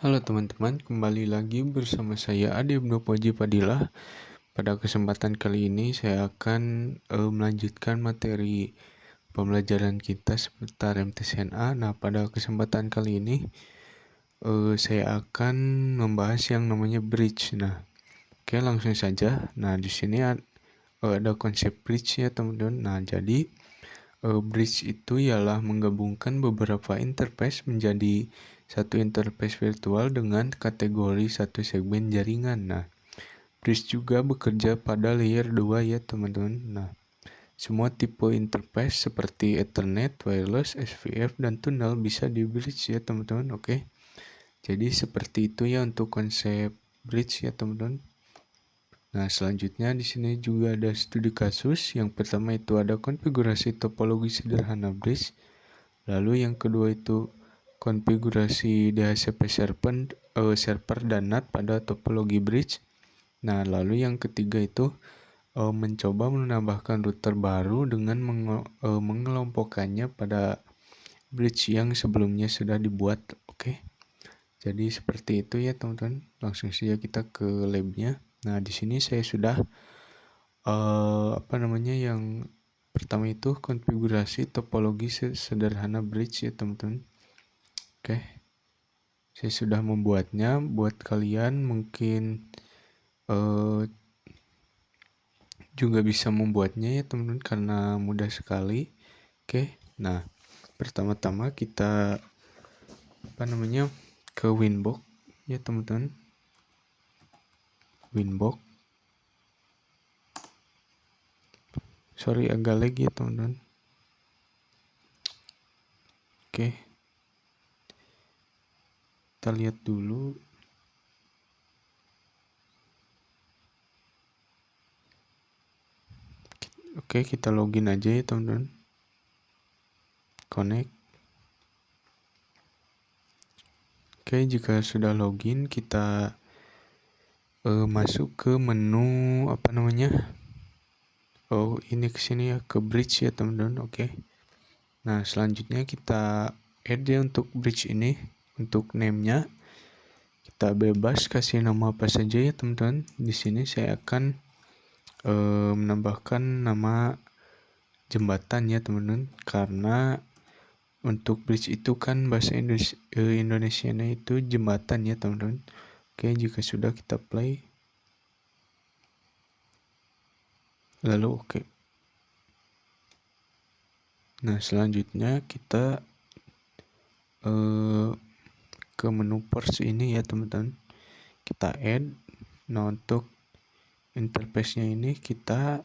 Halo teman-teman, kembali lagi bersama saya Ade Ibnu Puji Fadilah. Pada kesempatan kali ini saya akan melanjutkan materi pembelajaran kita seputar MTSNA. Nah, pada kesempatan kali ini saya akan membahas yang namanya bridge. Nah, oke, langsung saja. Nah, di sini ada konsep bridge ya teman-teman. Nah, jadi bridge itu ialah menggabungkan beberapa interface menjadi satu interface virtual dengan kategori satu segmen jaringan. Nah, bridge juga bekerja pada layer 2 ya teman-teman. Nah, semua tipe interface seperti Ethernet, wireless, SPF, dan tunnel bisa di bridge ya teman-teman. Oke. Jadi seperti itu ya untuk konsep bridge ya teman-teman. Nah, selanjutnya di sini juga ada studi kasus. Yang pertama itu ada konfigurasi topologi sederhana bridge. Lalu yang kedua itu konfigurasi DHCP server dan NAT pada topologi bridge. Nah, lalu yang ketiga itu mencoba menambahkan router baru dengan mengelompokkannya pada bridge yang sebelumnya sudah dibuat. Oke. Jadi seperti itu ya teman-teman. Langsung saja kita ke labnya. Nah, di sini saya sudah yang pertama itu konfigurasi topologi sederhana bridge ya teman-teman. Oke, saya sudah membuatnya. Buat kalian mungkin juga bisa membuatnya ya teman-teman karena mudah sekali. Oke, nah pertama-tama kita ke Winbox ya teman-teman. Winbox. Sorry agak lag ya teman-teman. Oke, kita lihat dulu. Oke, kita login aja ya teman-teman. Connect. Oke, jika sudah login kita masuk ke menu ini kesini ya, ke bridge ya teman-teman. Oke. Nah, selanjutnya kita add ya untuk bridge ini. Untuk name-nya kita bebas kasih nama apa saja ya teman-teman. Di sini saya akan menambahkan nama jembatan ya teman-teman, karena untuk bridge itu kan bahasa Indonesianya itu jembatan ya teman-teman. Oke, jika sudah kita play. Lalu oke. Nah, selanjutnya kita ke menu port ini ya teman-teman. Kita add. Nah, untuk interface-nya ini kita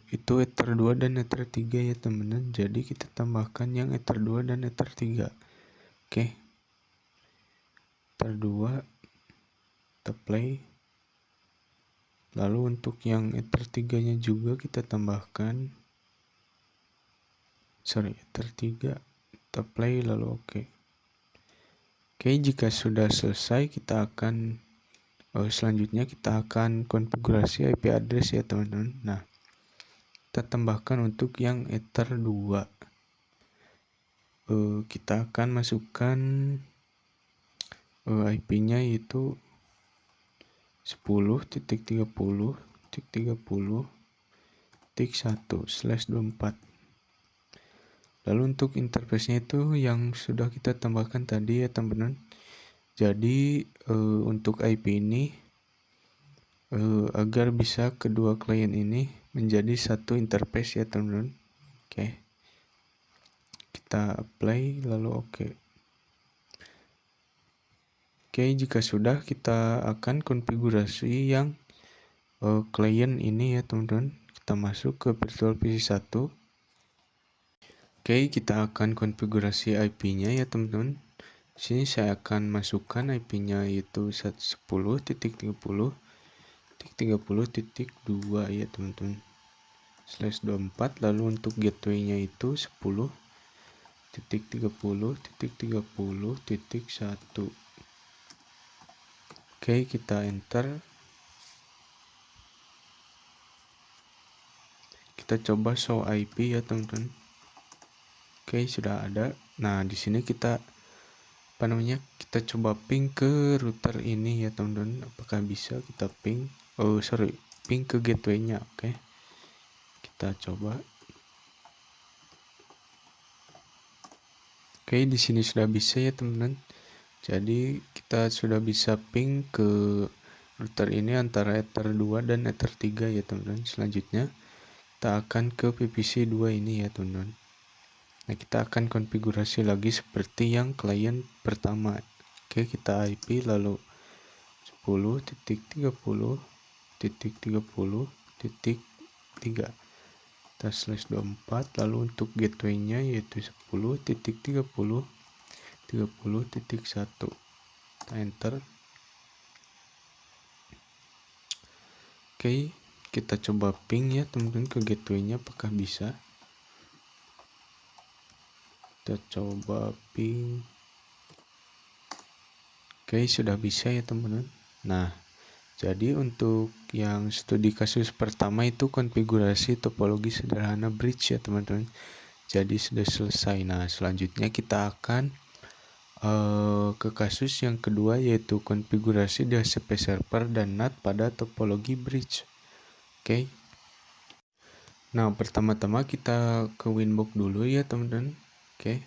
itu ether 2 dan ether 3 ya teman-teman. Jadi kita tambahkan yang ether 2 dan ether 3. Oke. Ether 2 kita play. Lalu untuk yang ether 3 nya juga kita tambahkan. Ether 3 kita play lalu oke. Oke, jika sudah selesai kita akan selanjutnya kita akan konfigurasi IP address ya teman-teman. Nah, kita tambahkan untuk yang ether 2. Kita akan masukkan IP-nya yaitu 10.30.30.1/24. Lalu untuk interface-nya itu yang sudah kita tambahkan tadi ya teman-teman. Jadi untuk IP ini agar bisa kedua klien ini menjadi satu interface ya teman-teman. Oke. Kita apply lalu oke. Oke, jika sudah kita akan konfigurasi yang klien ini ya teman-teman. Kita masuk ke virtual PC 1. Oke, kita akan konfigurasi IP-nya ya teman-teman. Sini saya akan masukkan IP-nya yaitu 10.30.30.2 ya teman-teman. /24. Lalu untuk gateway-nya itu 10.30.30.1. Oke, kita enter. Kita kita coba show IP ya teman-teman. Oke, sudah ada. Nah, di sini kita kita coba ping ke router ini ya teman-teman. Apakah bisa kita ping? Ping ke gateway-nya. Oke. Kita coba. Oke, di sini sudah bisa ya teman-teman. Jadi kita sudah bisa ping ke router ini antara Ether 2 dan Ether 3 ya teman-teman. Selanjutnya kita akan ke VPC 2 ini ya teman-teman. Nah, kita akan konfigurasi lagi seperti yang klien pertama. Oke, kita IP lalu 10.30.30.3 kita /24, lalu untuk gateway-nya yaitu 10.30.30.1. Kita enter. Oke, kita coba ping ya teman-teman ke gateway-nya apakah bisa. Kita coba ping. Oke, sudah bisa ya teman-teman. Nah, jadi untuk yang studi kasus pertama itu konfigurasi topologi sederhana bridge ya teman-teman. Jadi sudah selesai. Nah, selanjutnya kita akan ke kasus yang kedua yaitu konfigurasi DHCP server dan NAT pada topologi bridge. Oke. Nah, pertama-tama kita ke Winbox dulu ya teman-teman. Oke.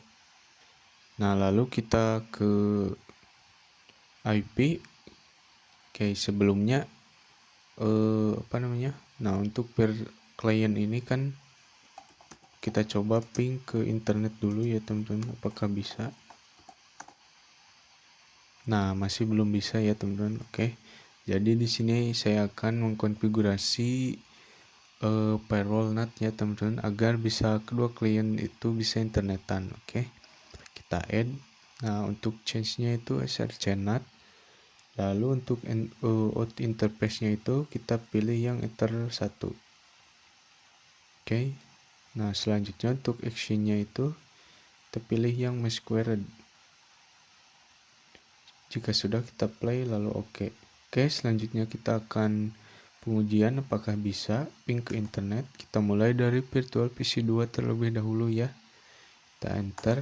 Nah, lalu kita ke IP. Oke, sebelumnya Nah, untuk per klien ini kan kita coba ping ke internet dulu ya teman-teman, apakah bisa. Nah, masih belum bisa ya teman-teman. Oke. Jadi di sini saya akan mengkonfigurasi firewall NAT ya teman-teman agar bisa kedua klien itu bisa internetan. Oke. Kita add. Nah, untuk change-nya itu src NAT. Lalu untuk out interface-nya itu kita pilih yang Ether 1. Oke. Nah, selanjutnya untuk action-nya itu kita pilih yang mesh squared. Jika sudah kita play lalu oke. Oke, selanjutnya kita akan pengujian apakah bisa ping ke internet. Kita mulai dari virtual PC 2 terlebih dahulu ya. Kita enter.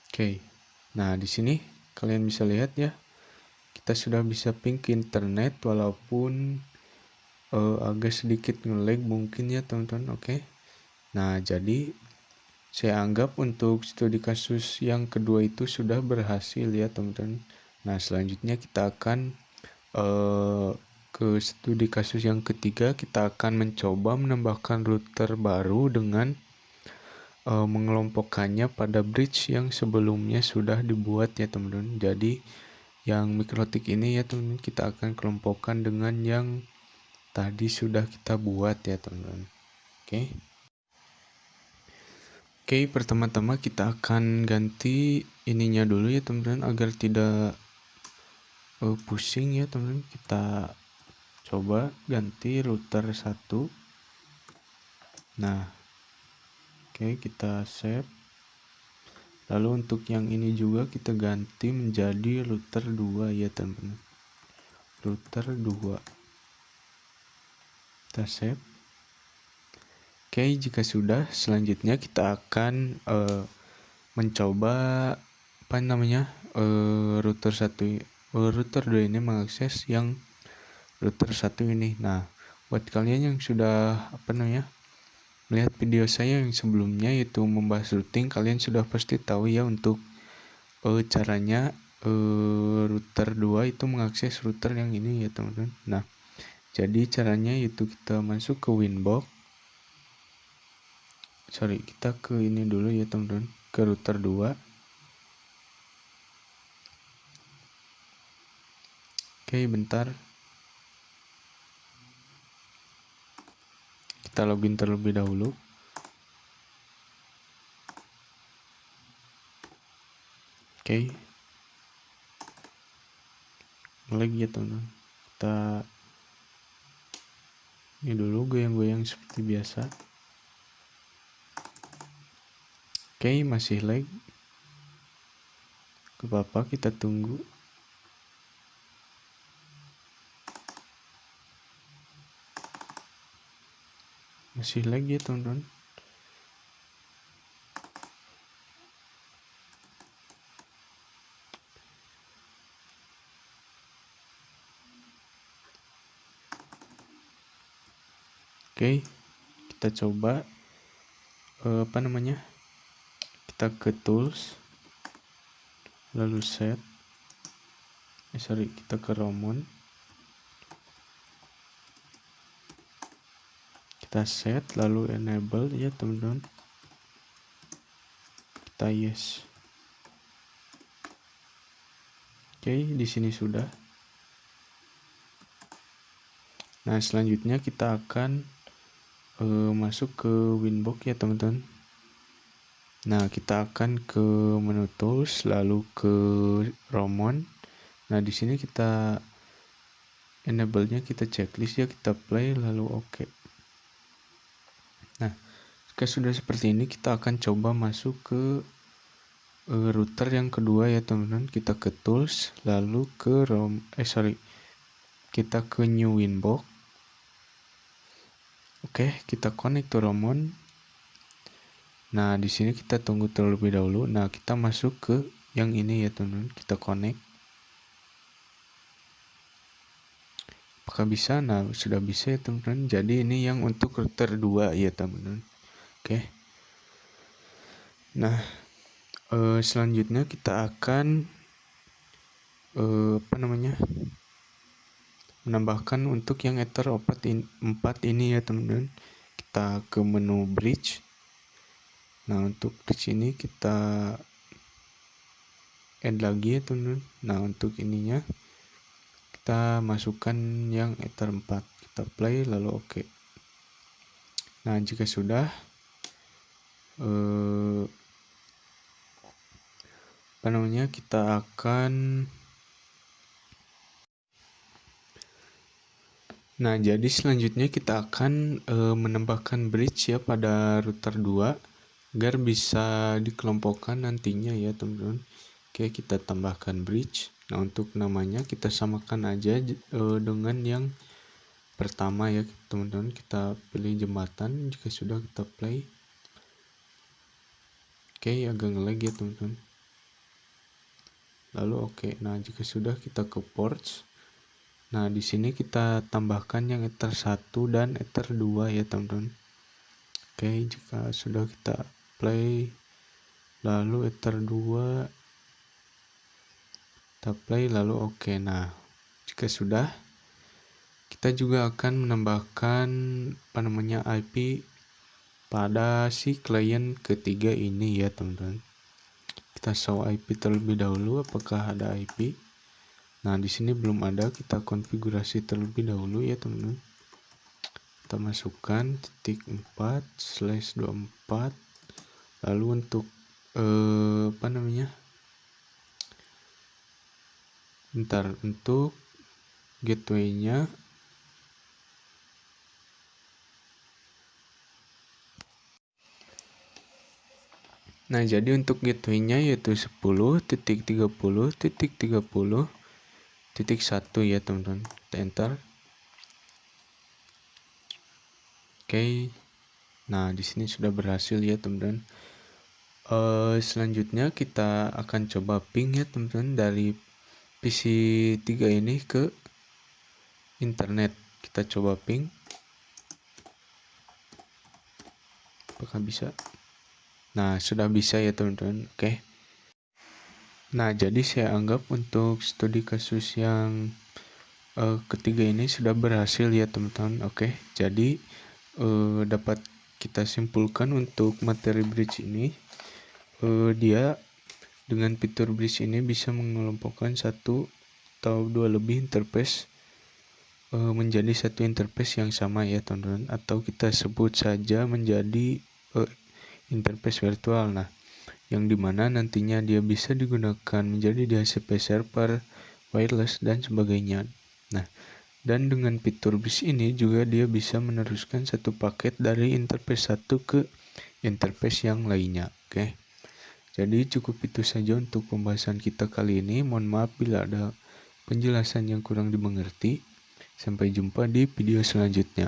Oke. Nah, di sini kalian bisa lihat ya. Kita sudah bisa ping ke internet walaupun agak sedikit nge-lag mungkin ya teman-teman. Oke. Nah, jadi saya anggap untuk studi kasus yang kedua itu sudah berhasil ya teman-teman. Nah, selanjutnya kita akan ke studi kasus yang ketiga. Kita akan mencoba menambahkan router baru dengan mengelompokkannya pada bridge yang sebelumnya sudah dibuat ya teman-teman. Jadi yang mikrotik ini ya teman-teman kita akan kelompokkan dengan yang tadi sudah kita buat ya teman-teman. Oke. Oke, pertama-tama kita akan ganti ininya dulu ya teman-teman agar tidak pusing ya teman-teman. Kita coba ganti router 1. Nah, oke, kita save. Lalu untuk yang ini juga kita ganti menjadi router 2 ya teman-teman. Router 2. Kita save. Oke, jika sudah, selanjutnya kita akan mencoba router 2 ini mengakses yang router 1 ini. Nah, buat kalian yang sudah melihat video saya yang sebelumnya yaitu membahas routing, kalian sudah pasti tahu ya untuk caranya router 2 itu mengakses router yang ini ya teman-teman. Nah, jadi caranya itu kita masuk ke Winbox. Kita ke ini dulu ya teman-teman, ke router 2. Oke, bentar. Kita login terlebih dahulu. Oke. Lagi ya teman-teman. Kita ini dulu goyang-goyang seperti biasa. Oke, masih lag. Gak apa-apa, kita tunggu. Masih lag ya teman-teman. Oke, kita coba kita ke tools, lalu set, kita ke Romon, kita set, lalu enable ya teman-teman, kita yes. Oke, di sini sudah. Nah, selanjutnya kita akan masuk ke Winbox ya teman-teman. Nah, kita akan ke menu tools, lalu ke Romon. Nah, di sini kita enable-nya kita checklist ya, kita play lalu oke. Nah, jika sudah seperti ini, kita akan coba masuk ke router yang kedua ya teman-teman. Kita ke tools, lalu ke kita ke new Winbox. Oke, kita connect to Romon. Nah, di sini kita tunggu terlebih dahulu. Nah, kita masuk ke yang ini ya teman-teman. Kita connect. Apakah bisa? Nah, sudah bisa ya teman-teman. Jadi ini yang untuk router 2 ya teman-teman. Oke. Nah, selanjutnya kita akan menambahkan untuk yang Ether 4 ini ya teman-teman. Kita ke menu bridge. Nah, untuk bridge ini kita add lagi ya teman-teman. Nah, untuk ininya kita masukkan yang Ether 4. Kita play lalu oke. Nah, jika sudah kita akan jadi selanjutnya kita akan menambahkan bridge ya pada router 2 agar bisa dikelompokkan nantinya ya teman-teman. Oke, kita tambahkan bridge. Nah, untuk namanya kita samakan aja dengan yang pertama ya teman-teman. Kita pilih jembatan. Jika sudah kita play. Oke, agak nge-lag ya teman-teman. Lalu oke. Nah, jika sudah kita ke ports. Nah, di sini kita tambahkan yang Ether 1 dan Ether 2 ya teman-teman. Oke, jika sudah kita play lalu Ether 2 kita play lalu oke. Nah, jika sudah kita juga akan menambahkan IP pada si klien ketiga ini ya teman-teman. Kita show IP terlebih dahulu apakah ada IP. Nah, di sini belum ada, kita konfigurasi terlebih dahulu ya teman-teman. Kita masukkan /4/24. Lalu untuk untuk gateway-nya jadi untuk gateway-nya yaitu 10.30.30.1 ya teman-teman. Kita enter. Oke. Nah, di sini sudah berhasil ya teman-teman. Selanjutnya kita akan coba ping ya teman-teman dari PC 3 ini ke internet. Kita coba ping. Apakah bisa? Nah, sudah bisa ya teman-teman. Oke. Nah, jadi saya anggap untuk studi kasus yang ketiga ini sudah berhasil ya teman-teman. Oke. Jadi dapat kita simpulkan untuk materi bridge ini, dia dengan fitur bridge ini bisa mengelompokkan satu atau dua lebih interface menjadi satu interface yang sama ya teman-teman, atau kita sebut saja menjadi interface virtual. Nah, yang dimana nantinya dia bisa digunakan menjadi DHCP server, wireless, dan sebagainya. Nah, dan dengan fitur bridge ini juga dia bisa meneruskan satu paket dari interface satu ke interface yang lainnya. Oke. Jadi cukup itu saja untuk pembahasan kita kali ini. Mohon maaf bila ada penjelasan yang kurang dimengerti. Sampai jumpa di video selanjutnya.